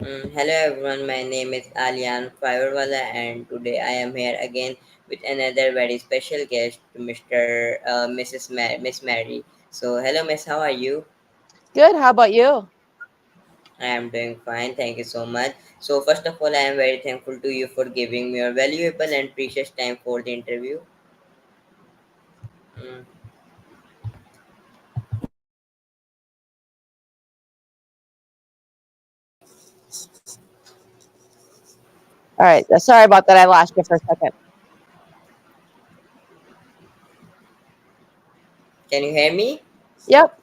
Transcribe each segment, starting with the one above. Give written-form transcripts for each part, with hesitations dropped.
Hello everyone, my name is Alyan Fiverwala and today I am here again with another very special guest, Miss Mary. So hello Miss, how are you? Good. How about you? I am doing fine, thank you so much. So first of all, I am very thankful to you for giving me your valuable and precious time for the interview. Mm, All right. Sorry about that. I lost you for a second. can you hear me? Yep.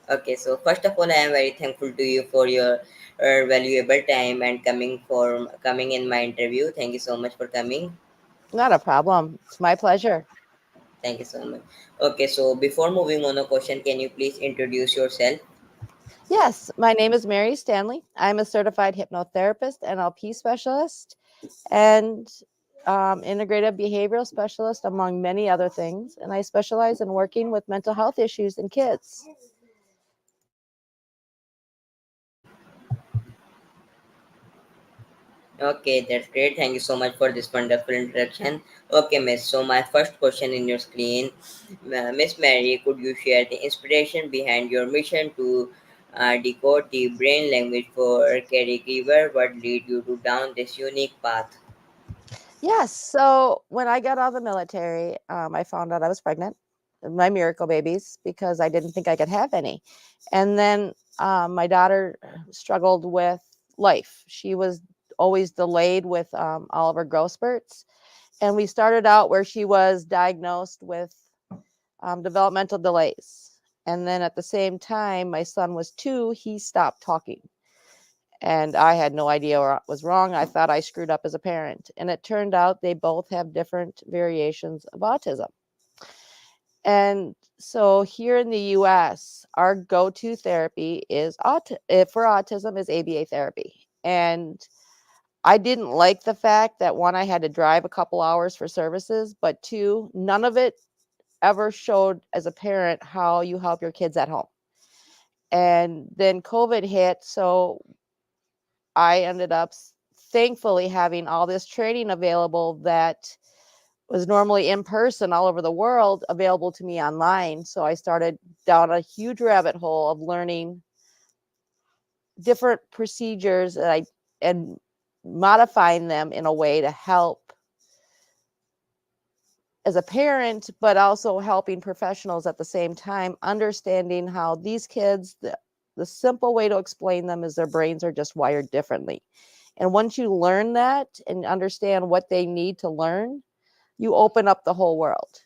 Okay, so first of all, I am very thankful to you for your valuable time and coming in my interview. Thank you so much for coming. Not a problem. It's my pleasure. Thank you so much. Okay, so before moving on a question, can you please introduce yourself? Yes. My name is Mary Stanley. I'm a certified hypnotherapist, NLP specialist, and integrative behavioral specialist, among many other things. And I specialize in working with mental health issues in kids. Okay, that's great. Thank you so much for this wonderful introduction. Okay, Miss. So my first question in your screen, Miss Mary, could you share the inspiration behind your mission to decode the brain language for caregiver? What lead you to down this unique path? Yes. So when I got out of the military, I found out I was pregnant, my miracle babies, because I didn't think I could have any. And then my daughter struggled with life. She was always delayed with all of her growth spurts. And we started out where she was diagnosed with developmental delays. And then at the same time, my son was 2, he stopped talking, and I had no idea what was wrong. I thought I screwed up as a parent. And it turned out they both have different variations of autism. And so here in the US, our go-to therapy is for autism is ABA therapy. And I didn't like the fact that one, I had to drive a couple hours for services, but two, none of it ever showed as a parent how you help your kids at home. And then COVID hit, so I ended up thankfully having all this training available that was normally in person all over the world available to me online. So I started down a huge rabbit hole of learning different procedures and modifying them in a way to help as a parent, but also helping professionals at the same time, understanding how these kids, the simple way to explain them is their brains are just wired differently. And once you learn that and understand what they need to learn, you open up the whole world.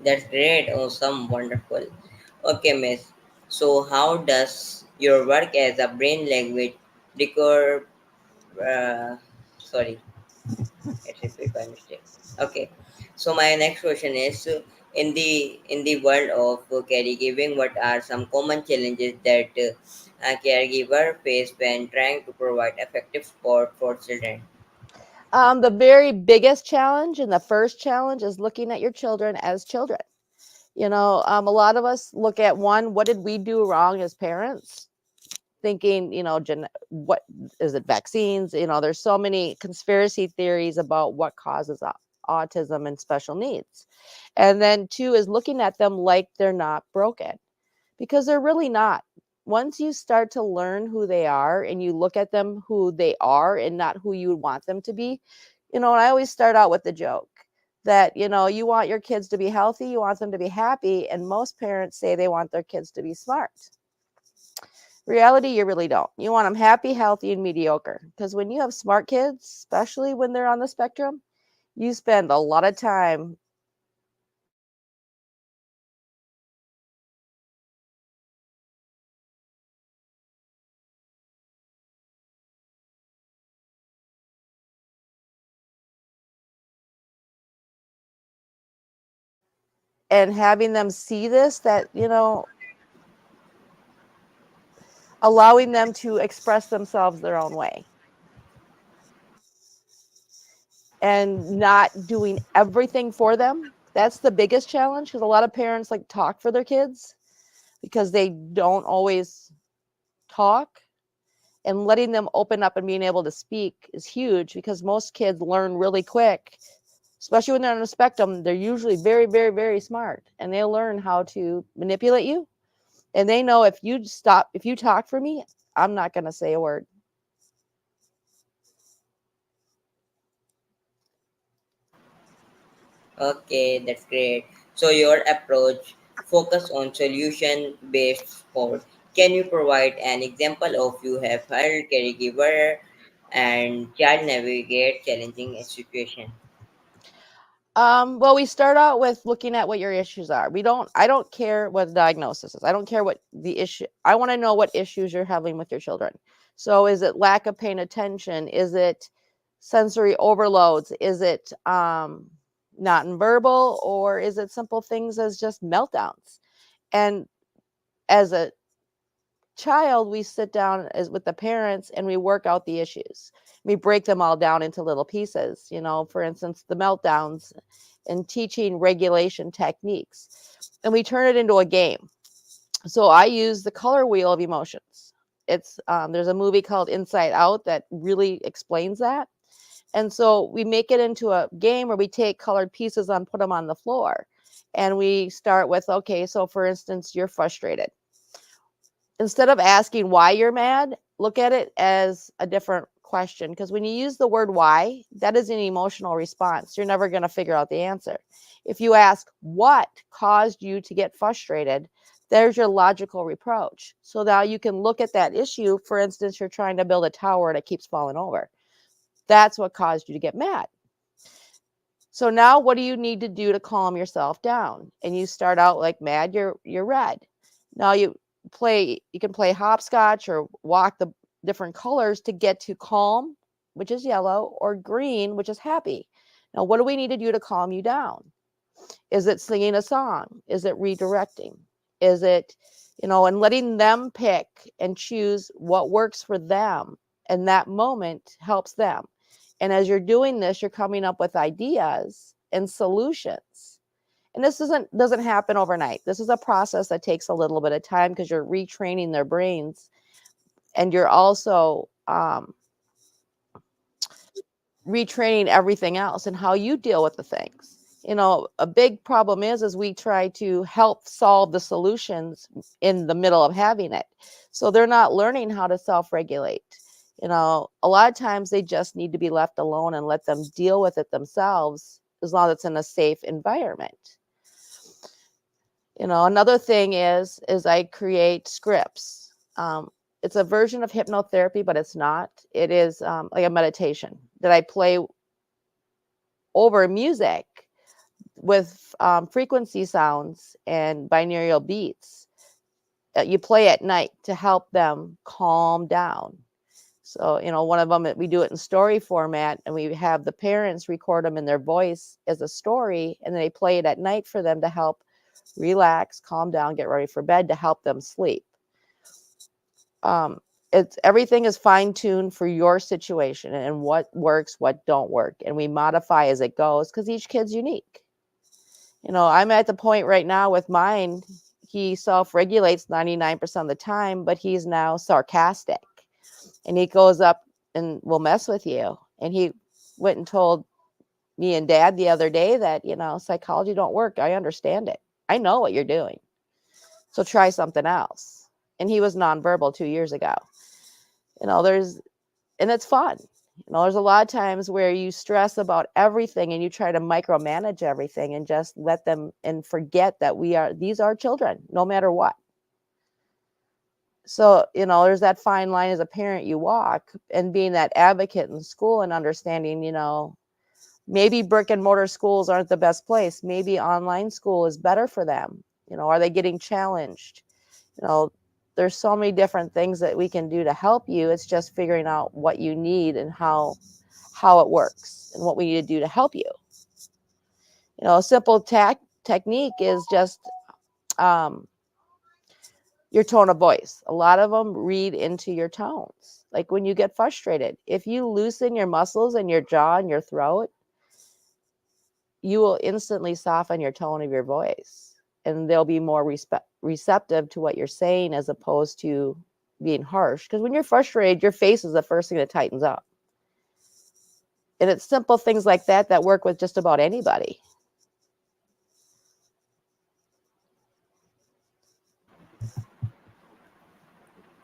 That's great, awesome, wonderful. Okay, Miss. So how does your work as a brain language decode? Sorry, it repeat by mistake. Okay, so my next question is in the world of caregiving, what are some common challenges that a caregiver face when trying to provide effective support for children? The very biggest challenge and the first challenge is looking at your children as children. A lot of us look at one, what did we do wrong as parents? Thinking, what is it, vaccines? There's so many conspiracy theories about what causes autism and special needs. And then two is looking at them like they're not broken, because they're really not. Once you start to learn who they are and you look at them who they are and not who you would want them to be, and I always start out with the joke that, you want your kids to be healthy, you want them to be happy, and most parents say they want their kids to be smart. Reality, you really don't. You want them happy, healthy, and mediocre. Because when you have smart kids, especially when they're on the spectrum, you spend a lot of time and having them see this, that, allowing them to express themselves their own way and not doing everything for them. That's the biggest challenge because a lot of parents like talk for their kids because they don't always talk, and letting them open up and being able to speak is huge because most kids learn really quick, especially when they're on the spectrum. They're usually very, very, very smart, and they learn how to manipulate you. And they know if you talk for me, I'm not going to say a word. Okay, that's great. So your approach focus on solution-based support. Can you provide an example of you have helped caregiver and child navigate challenging situation? Well, we start out with looking at what your issues are. I don't care what the diagnosis is. I don't care what the issue, I want to know what issues you're having with your children. So is it lack of paying attention? Is it sensory overloads? Is it not verbal, or is it simple things as just meltdowns? And as a child, we sit down with the parents and we work out the issues. We break them all down into little pieces. For instance, the meltdowns, and teaching regulation techniques. And we turn it into a game. So I use the color wheel of emotions. It's There's a movie called Inside Out that really explains that. And so we make it into a game where we take colored pieces and put them on the floor. And we start with, okay, so for instance, you're frustrated. Instead of asking why you're mad, look at it as a different question. Because when you use the word why, that is an emotional response. You're never going to figure out the answer. If you ask what caused you to get frustrated, there's your logical reproach. So now you can look at that issue. For instance, you're trying to build a tower and it keeps falling over. That's what caused you to get mad. So now what do you need to do to calm yourself down? And you start out like mad, you're red. Now you can play hopscotch or walk the different colors to get to calm, which is yellow, or green, which is happy. Now what do we need to do to calm you down? Is it singing a song? Is it redirecting? Is it, and letting them pick and choose what works for them and that moment helps them. And as you're doing this, you're coming up with ideas and solutions. And this doesn't happen overnight. This is a process that takes a little bit of time because you're retraining their brains, and you're also retraining everything else and how you deal with the things. A big problem is we try to help solve the solutions in the middle of having it. So they're not learning how to self-regulate. A lot of times they just need to be left alone and let them deal with it themselves as long as it's in a safe environment. Another thing is I create scripts. It's a version of hypnotherapy, but it's not. It is like a meditation that I play over music with frequency sounds and binaural beats. You play at night to help them calm down. So, one of them, we do it in story format, and we have the parents record them in their voice as a story, and they play it at night for them to help relax, calm down, get ready for bed to help them sleep. It's everything is fine-tuned for your situation and what works, what don't work, and we modify as it goes because each kid's unique. I'm at the point right now with mine. He self-regulates 99% of the time, but he's now sarcastic, and he goes up and will mess with you. And he went and told me and dad the other day that, psychology don't work. I understand it. I know what you're doing. So try something else. And he was nonverbal 2 years ago. And it's fun. There's a lot of times where you stress about everything and you try to micromanage everything and just let them and forget that these are children, no matter what. So, there's that fine line as a parent you walk, and being that advocate in school and understanding, maybe brick and mortar schools aren't the best place. Maybe online school is better for them. Are they getting challenged? You know, there's so many different things that we can do to help you. It's just figuring out what you need and how it works and what we need to do to help you. A simple technique is just um, your tone of voice. A lot of them read into your tones. Like when you get frustrated, if you loosen your muscles in your jaw and your throat, you will instantly soften your tone of your voice, and they'll be more receptive to what you're saying as opposed to being harsh. Because when you're frustrated, your face is the first thing that tightens up. And it's simple things like that that work with just about anybody.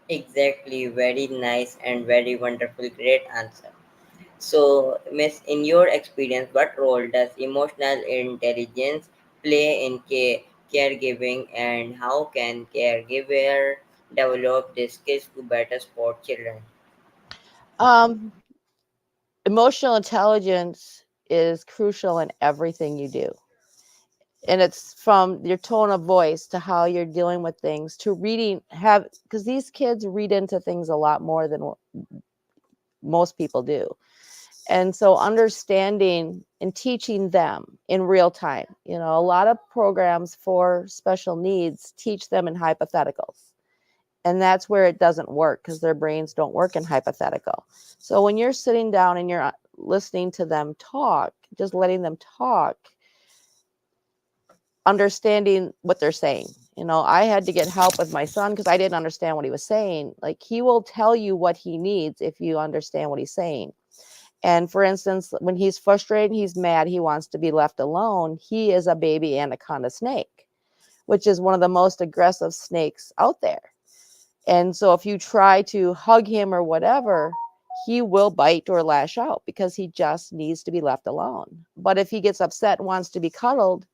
Exactly, very nice and very wonderful, great answer. So, Miss, in your experience, what role does emotional intelligence play in caregiving, and how can caregiver develop these skills to better support children? Um, Emotional intelligence is crucial in everything you do. And it's from your tone of voice to how you're dealing with things to reading, have, because these kids read into things a lot more than most people do. And so understanding and teaching them in real time, a lot of programs for special needs teach them in hypotheticals. And that's where it doesn't work because their brains don't work in hypothetical. So when you're sitting down and you're listening to them talk, just letting them talk, understanding what they're saying. I had to get help with my son because I didn't understand what he was saying. Like, he will tell you what he needs if you understand what he's saying. And for instance, when he's frustrated, he's mad, he wants to be left alone, he is a baby anaconda snake, which is one of the most aggressive snakes out there. And so if you try to hug him or whatever, he will bite or lash out because he just needs to be left alone. But if he gets upset and wants to be cuddled,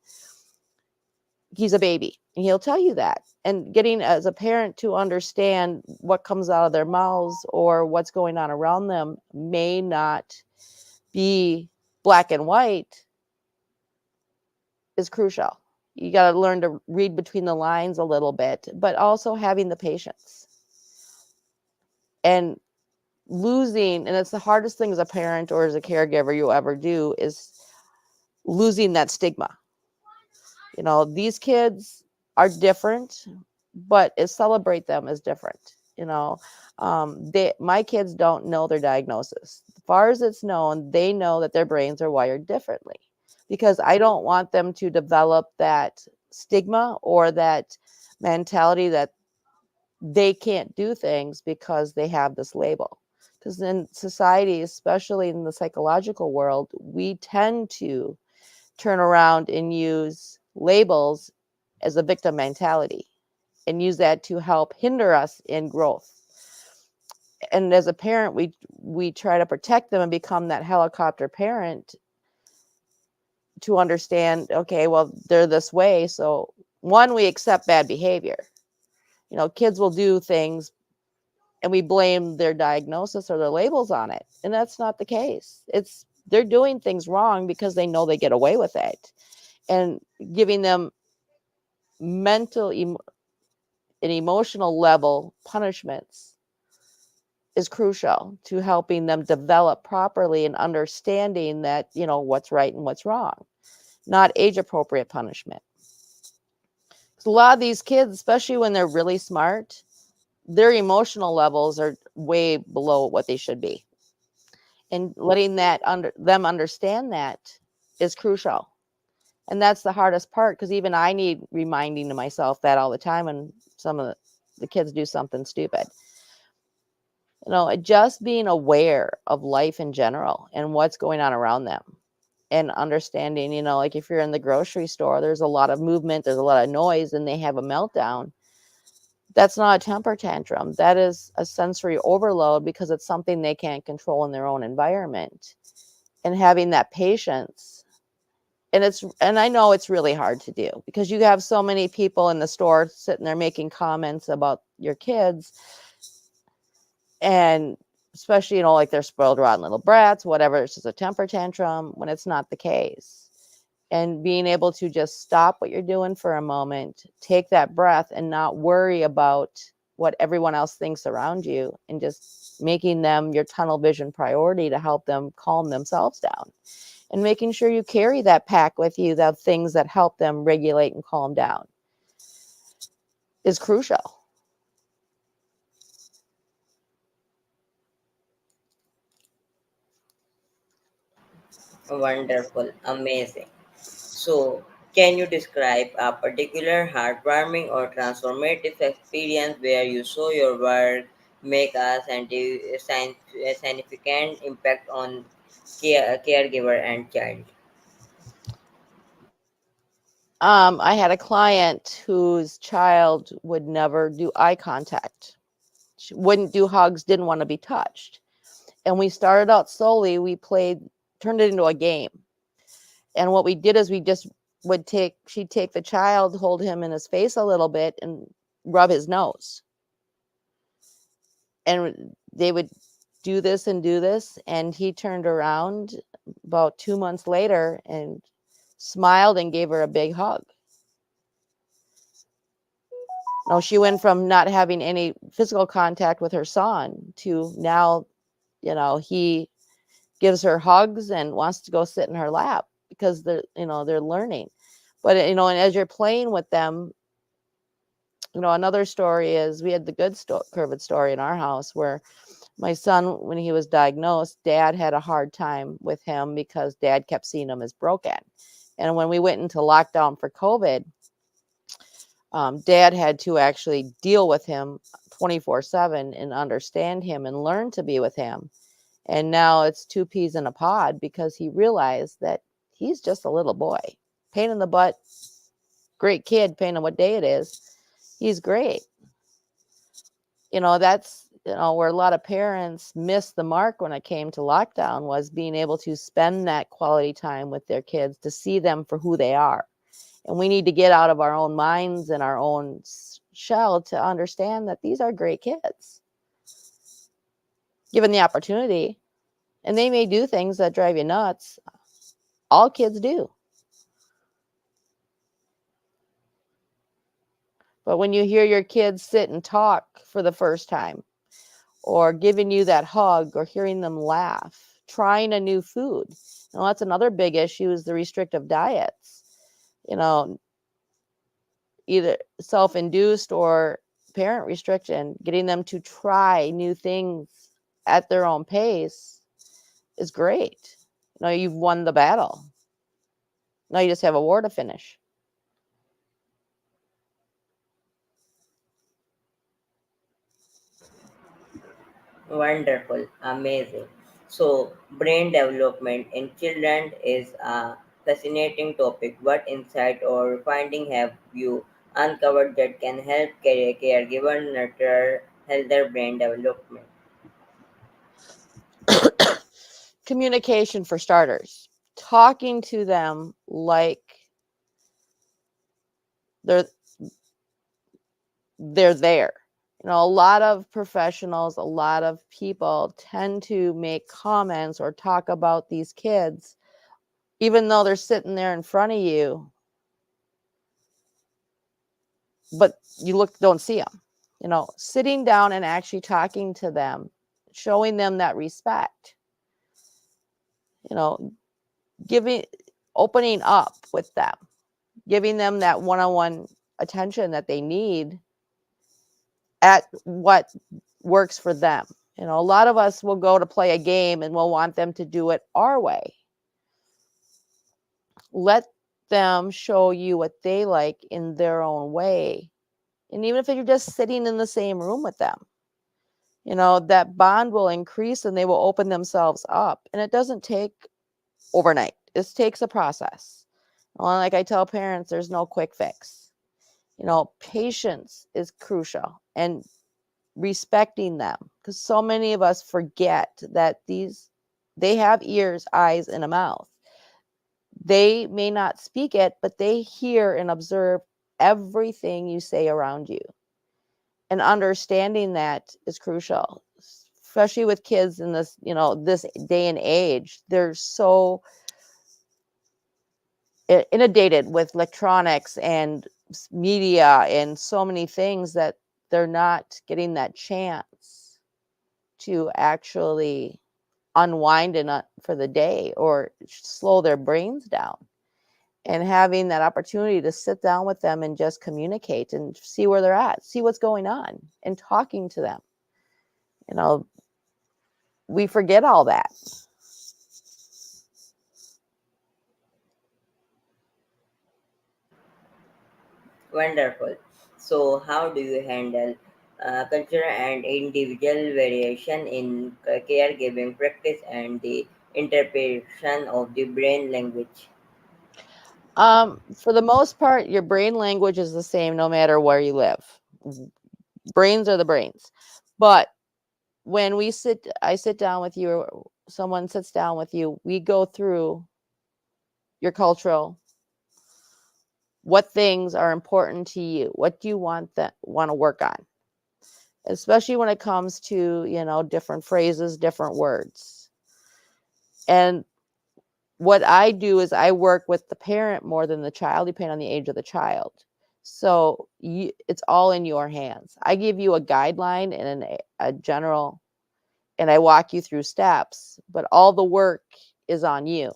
he's a baby and he'll tell you that. And getting as a parent to understand what comes out of their mouths or what's going on around them may not be black and white is crucial. You got to learn to read between the lines a little bit, but also having the patience and losing. And it's the hardest thing as a parent or as a caregiver you'll ever do is losing that stigma. These kids are different, but celebrate them as different. My kids don't know their diagnosis. As far as it's known, they know that their brains are wired differently because I don't want them to develop that stigma or that mentality that they can't do things because they have this label. Because in society, especially in the psychological world, we tend to turn around and use labels as a victim mentality and use that to help hinder us in growth. And as a parent, we try to protect them and become that helicopter parent to understand, okay, well, they're this way. So one, we accept bad behavior. Kids will do things and we blame their diagnosis or their labels on it. And that's not the case. They're doing things wrong because they know they get away with it. And giving them mental and emotional level punishments is crucial to helping them develop properly and understanding that, what's right and what's wrong, not age appropriate punishment. 'Cause a lot of these kids, especially when they're really smart, their emotional levels are way below what they should be. And letting them understand that is crucial. And that's the hardest part because even I need reminding to myself that all the time when some of the kids do something stupid. Just being aware of life in general and what's going on around them and understanding, like if you're in the grocery store, there's a lot of movement, there's a lot of noise, and they have a meltdown. That's not a temper tantrum. That is a sensory overload because it's something they can't control in their own environment. And having that patience. And I know it's really hard to do because you have so many people in the store sitting there making comments about your kids, and especially, like they're spoiled rotten little brats, whatever, it's just a temper tantrum when it's not the case. And being able to just stop what you're doing for a moment, take that breath and not worry about what everyone else thinks around you, and just making them your tunnel vision priority to help them calm themselves down, and making sure you carry that pack with you, the things that help them regulate and calm down is crucial. Wonderful, amazing. So, can you describe a particular heartwarming or transformative experience where you saw your work make a significant impact on caregiver and child? I had a client whose child would never do eye contact. She wouldn't do hugs, didn't want to be touched. And we started out slowly. We turned it into a game. And what we did is we just she'd take the child, hold him in his face a little bit, and rub his nose. And they would do this and do this. And he turned around about 2 months later and smiled and gave her a big hug. No, she went from not having any physical contact with her son to now, he gives her hugs and wants to go sit in her lap because they're learning. But and as you're playing with them, another story is we had the good COVID story in our house where my son, when he was diagnosed, dad had a hard time with him because dad kept seeing him as broken. And when we went into lockdown for COVID, dad had to actually deal with him 24/7 and understand him and learn to be with him. And now it's two peas in a pod because he realized that he's just a little boy. Pain in the butt, great kid, depending on what day it is. He's great. That's where a lot of parents missed the mark when it came to lockdown, was being able to spend that quality time with their kids to see them for who they are. And we need to get out of our own minds and our own shell to understand that these are great kids, given the opportunity. And they may do things that drive you nuts. All kids do. But when you hear your kids sit and talk for the first time, or giving you that hug, or hearing them laugh, trying a new food, that's another big issue, is the restrictive diets. You know, Either self-induced or parent restriction, getting them to try new things at their own pace is great. You've won the battle. Now you just have a war to finish. Wonderful, amazing. So, brain development in children is a fascinating topic. What insight or finding have you uncovered that can help caregiver nurture healthier brain development? Communication, for starters. Talking to them like they're they're there. A lot of professionals, a lot of people tend to make comments or talk about these kids even though they're sitting there in front of you, but you don't see them. Sitting down and actually talking to them, showing them that respect, you know, giving opening up with them, giving them that one-on-one attention that they need at what works for them. A lot of us will go to play a game and we'll want them to do it our way. Let them show you what they like in their own way. And even if you're just sitting in the same room with them, that bond will increase and they will open themselves up. And it doesn't take overnight. It takes a process. Well, like I tell parents, there's no quick fix. Patience is crucial, and respecting them, because so many of us forget that they have ears, eyes, and a mouth. They may not speak it, but they hear and observe everything you say around you. And understanding that is crucial, especially with kids in this day and age. They're so inundated with electronics and media and so many things that they're not getting that chance to actually unwind for the day or slow their brains down. And having that opportunity to sit down with them and just communicate and see where they're at, see what's going on, and talking to them. You know, we forget all that. Wonderful. So, how do you handle cultural and individual variation in caregiving practice and the interpretation of the brain language? For the most part, your brain language is the same no matter where you live. Brains are the brains. But when I sit down with you, or someone sits down with you, we go through your cultural, what things are important to you, what do you want to work on, especially when it comes to, different phrases, different words. And what I do is I work with the parent more than the child, depending on the age of the child. So it's all in your hands. I give you a guideline and a general, and I walk you through steps, but all the work is on you.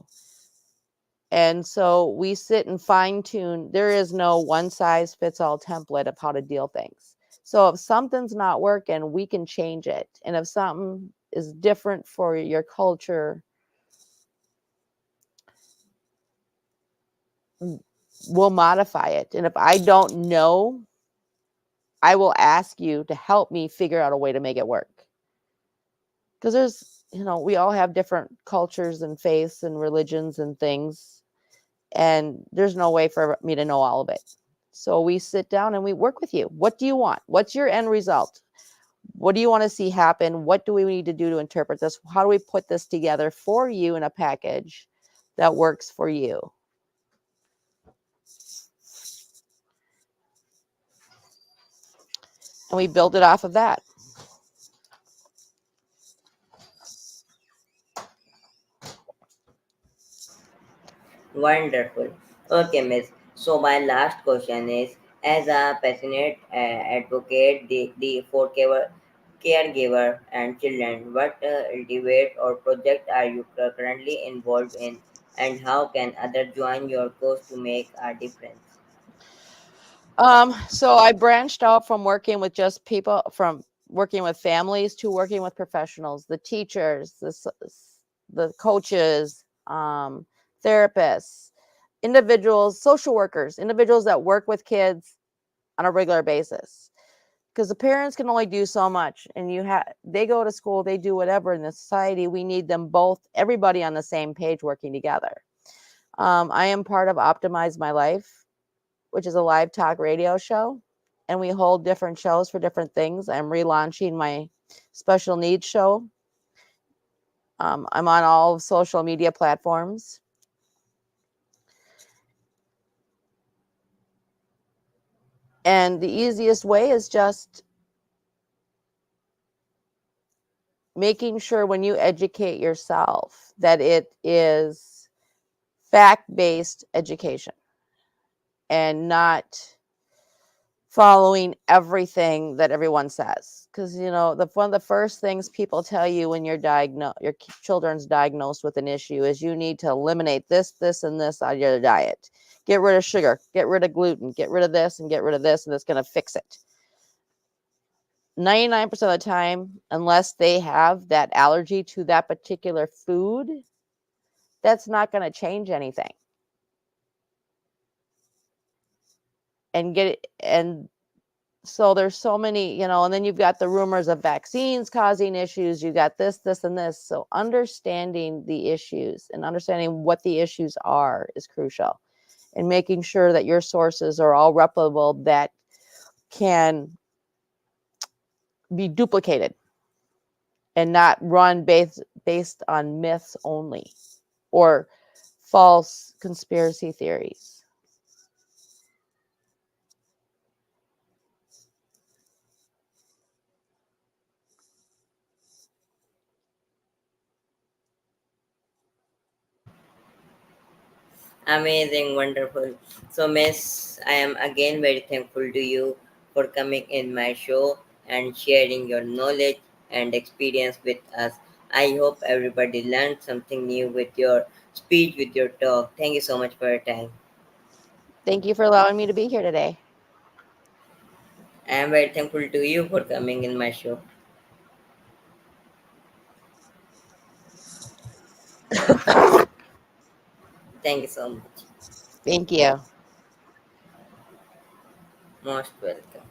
And so we sit and fine tune. There is no one size fits all template of how to deal things. So if something's not working, we can change it. And if something is different for your culture, we'll modify it. And if I don't know, I will ask you to help me figure out a way to make it work. Because we all have different cultures and faiths and religions and things. And there's no way for me to know all of it. So we sit down and we work with you. What do you want? What's your end result? What do you want to see happen? What do we need to do to interpret this? How do we put this together for you in a package that works for you? And we build it off of that. Wonderful. Okay, Miss. So my last question is, as a passionate advocate, for caregiver and children, what debate or project are you currently involved in, and how can others join your cause to make a difference? So I branched out from working with just people, from working with families to working with professionals, the teachers, the coaches, therapists, individuals, social workers, individuals that work with kids on a regular basis. Because the parents can only do so much, and they go to school, they do whatever in the society. We need them both, everybody on the same page, working together. I am part of Optimize My Life, which is a live talk radio show. And we hold different shows for different things. I'm relaunching my special needs show. I'm on all social media platforms. And the easiest way is just making sure when you educate yourself that it is fact based education and not following everything that everyone says, because one of the first things people tell you when your children's diagnosed with an issue is you need to eliminate this and this out of your diet. Get rid of sugar, get rid of gluten, get rid of this and get rid of this, and it's going to fix it. 99% of the time, unless they have that allergy to that particular food, that's not going to change anything. And so there's so many, and then you've got the rumors of vaccines causing issues. You got this and this. So understanding the issues and understanding what the issues are is crucial, and making sure that your sources are all replicable, that can be duplicated and not run based on myths only or false conspiracy theories. Amazing, wonderful. So, Miss, I am again very thankful to you for coming in my show and sharing your knowledge and experience with us. I hope everybody learned something new with your speech, with your talk. Thank you so much for your time. Thank you for allowing me to be here today. I am very thankful to you for coming in my show. Thank you so much. Thank you. Most welcome.